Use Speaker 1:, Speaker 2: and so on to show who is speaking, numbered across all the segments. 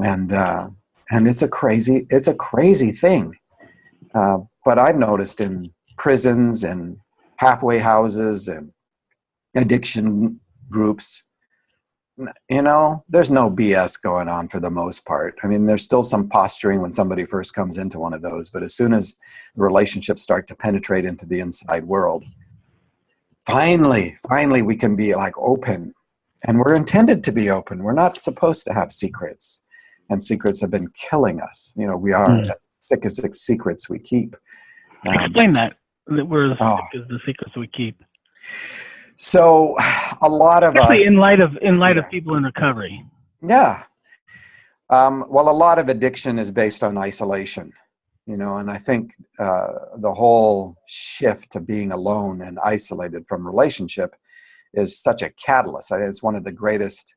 Speaker 1: And it's a crazy thing. But I've noticed in prisons and halfway houses and addiction groups, there's no BS going on for the most part. I mean, there's still some posturing when somebody first comes into one of those, but as soon as the relationships start to penetrate into the inside world, finally we can be like open. And we're intended to be open. We're not supposed to have secrets. And secrets have been killing us. We are as sick as the secrets we keep.
Speaker 2: Explain that. We're as sick as the secrets we keep.
Speaker 1: So a lot of
Speaker 2: especially
Speaker 1: us...
Speaker 2: in light of people in recovery.
Speaker 1: Yeah. Well, a lot of addiction is based on isolation. And I think the whole shift to being alone and isolated from relationship is such a catalyst. I think it's one of the greatest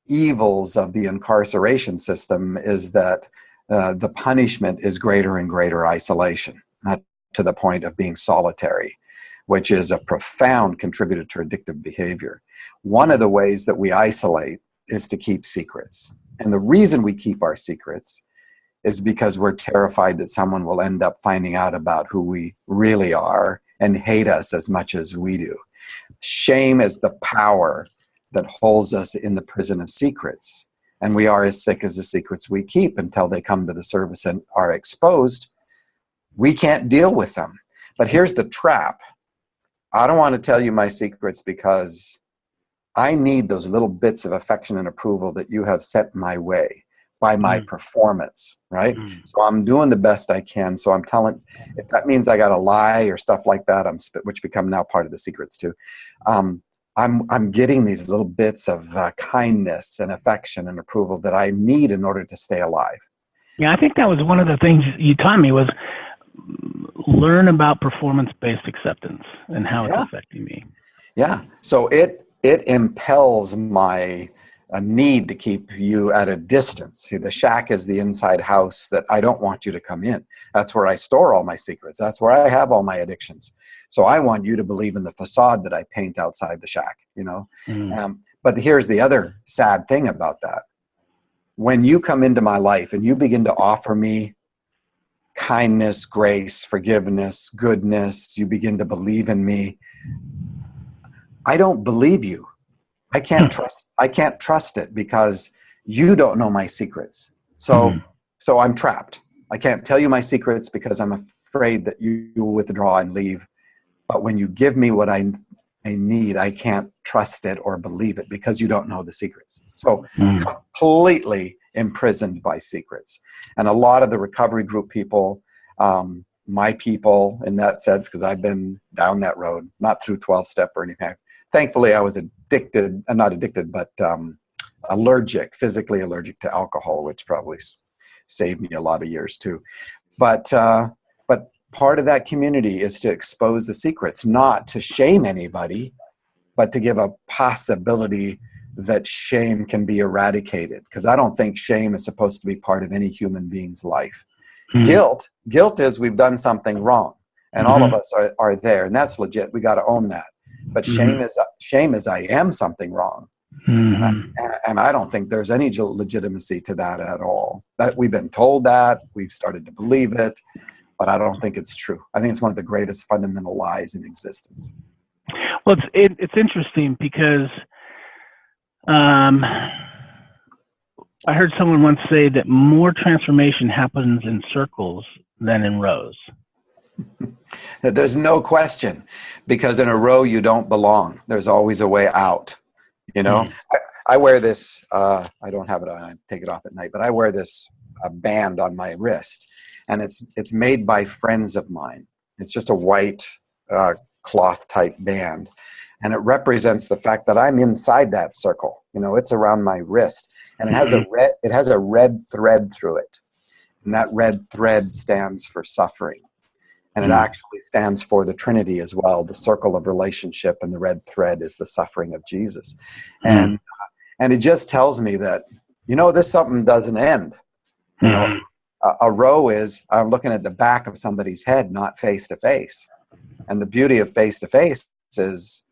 Speaker 1: evils of the incarceration system is that the punishment is greater and greater isolation, not to the point of being solitary, which is a profound contributor to addictive behavior. One of the ways that we isolate is to keep secrets. And the reason we keep our secrets is because we're terrified that someone will end up finding out about who we really are and hate us as much as we do. Shame is the power that holds us in the prison of secrets. And we are as sick as the secrets we keep until they come to the surface and are exposed. We can't deal with them. But here's the trap. I don't want to tell you my secrets because I need those little bits of affection and approval that you have sent my way by my performance, right? So I'm doing the best I can. So I'm telling, if that means I got to lie or stuff like that, which become now part of the secrets too. I'm getting these little bits of kindness and affection and approval that I need in order to stay alive.
Speaker 2: Yeah, I think that was one of the things you taught me was learn about performance-based acceptance and how it's affecting me.
Speaker 1: Yeah. So it impels my need to keep you at a distance. See, the shack is the inside house that I don't want you to come in. That's where I store all my secrets. That's where I have all my addictions. So I want you to believe in the facade that I paint outside the shack, But here's the other sad thing about that. When you come into my life and you begin to offer me kindness, grace, forgiveness, goodness, you begin to believe in me, I don't believe you. I can't trust it because you don't know my secrets. So I'm trapped. I can't tell you my secrets because I'm afraid that you will withdraw and leave. But when you give me what I need, I can't trust it or believe it because you don't know the secrets. So completely imprisoned by secrets. And a lot of the recovery group people, my people in that sense, because I've been down that road, not through 12-step or anything. Thankfully, I was not addicted, but physically allergic to alcohol, which probably saved me a lot of years too. But part of that community is to expose the secrets, not to shame anybody, but to give a possibility that shame can be eradicated. Because I don't think shame is supposed to be part of any human being's life. Guilt is we've done something wrong, and all of us are there, and that's legit. We got to own that. But shame is I am something wrong. And I don't think there's any legitimacy to that at all. That we've been told that, we've started to believe it, but I don't think it's true. I think it's one of the greatest fundamental lies in existence.
Speaker 2: Well, it's interesting because I heard someone once say that more transformation happens in circles than in rows.
Speaker 1: There's no question, because in a row you don't belong. There's always a way out. I wear this, I don't have it on, I take it off at night, but I wear this band on my wrist, and it's made by friends of mine. It's just a white cloth type band, and it represents the fact that I'm inside that circle. It's around my wrist, and it has a red thread through it, and that red thread stands for suffering. And it actually stands for the Trinity as well, the circle of relationship, and the red thread is the suffering of Jesus. And it just tells me that, this something doesn't end. A row is, I'm looking at the back of somebody's head, not face to face. And the beauty of face to face is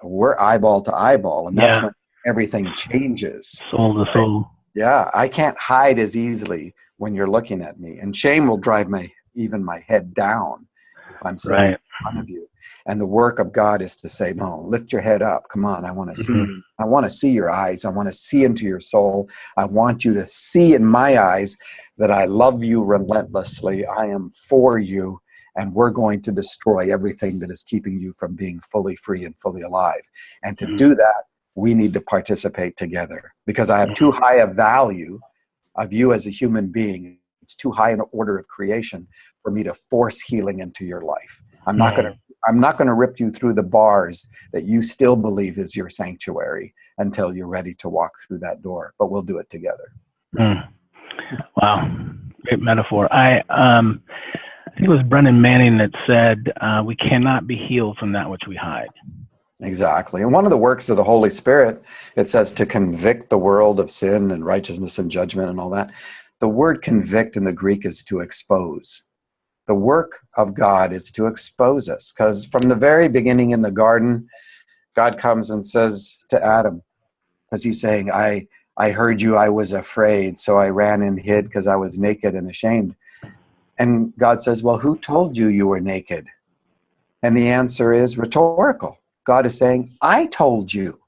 Speaker 1: we're eyeball to eyeball, and that's when everything changes.
Speaker 2: Soul to soul.
Speaker 1: Yeah, I can't hide as easily when you're looking at me. And shame will drive even my head down if I'm sitting in
Speaker 2: Right.
Speaker 1: front of you. And the work of God is to say, no, lift your head up. Come on, I want to see
Speaker 2: Mhm.
Speaker 1: you. I want to see your eyes. I want to see into your soul. I want you to see in my eyes that I love you relentlessly. I am for you. And we're going to destroy everything that is keeping you from being fully free and fully alive. And to do that, we need to participate together, because I have too high a value of you as a human being. It's too high an order of creation for me to force healing into your life. I'm not going to rip you through the bars that you still believe is your sanctuary until you're ready to walk through that door, but we'll do it together.
Speaker 2: Mm. Wow. Great metaphor. I think it was Brennan Manning that said, we cannot be healed from that which we hide.
Speaker 1: Exactly. And one of the works of the Holy Spirit, it says to convict the world of sin and righteousness and judgment and all that. The word convict in the Greek is to expose. The work of God is to expose us, because from the very beginning in the garden, God comes and says to Adam, because he's saying, I heard you, I was afraid, so I ran and hid because I was naked and ashamed. And God says, well, who told you you were naked? And the answer is rhetorical. God is saying, I told you.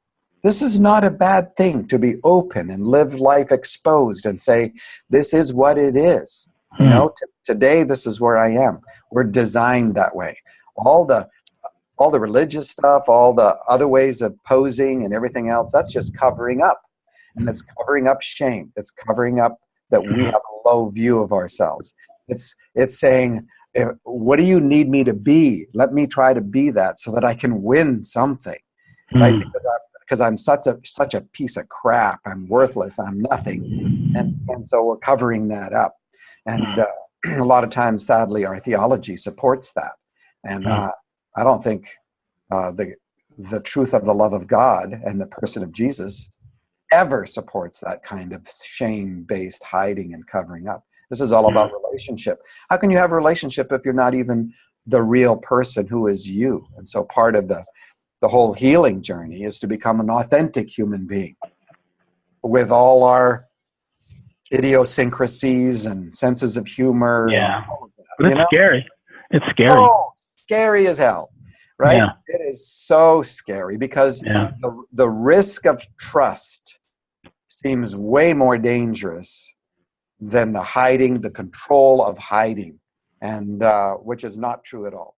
Speaker 1: This is not a bad thing to be open and live life exposed and say, this is what it is. You know, today, this is where I am. We're designed that way. All the religious stuff, all the other ways of posing and everything else, that's just covering up. And it's covering up shame. It's covering up that we have a low view of ourselves. It's saying, what do you need me to be? Let me try to be that so that I can win something, right? Because I'm such a piece of crap. I'm worthless. I'm nothing. And so we're covering that up. And a lot of times, sadly, our theology supports that. And I don't think the truth of the love of God and the person of Jesus ever supports that kind of shame-based hiding and covering up. This is all about relationship. How can you have a relationship if you're not even the real person who is you? And so part of the whole healing journey is to become an authentic human being with all our idiosyncrasies and senses of humor.
Speaker 2: Yeah.
Speaker 1: And all of that,
Speaker 2: But it's scary. It's scary.
Speaker 1: Oh, scary as hell, right?
Speaker 2: Yeah.
Speaker 1: It is so scary because the risk of trust seems way more dangerous than the hiding, the control of hiding, and which is not true at all.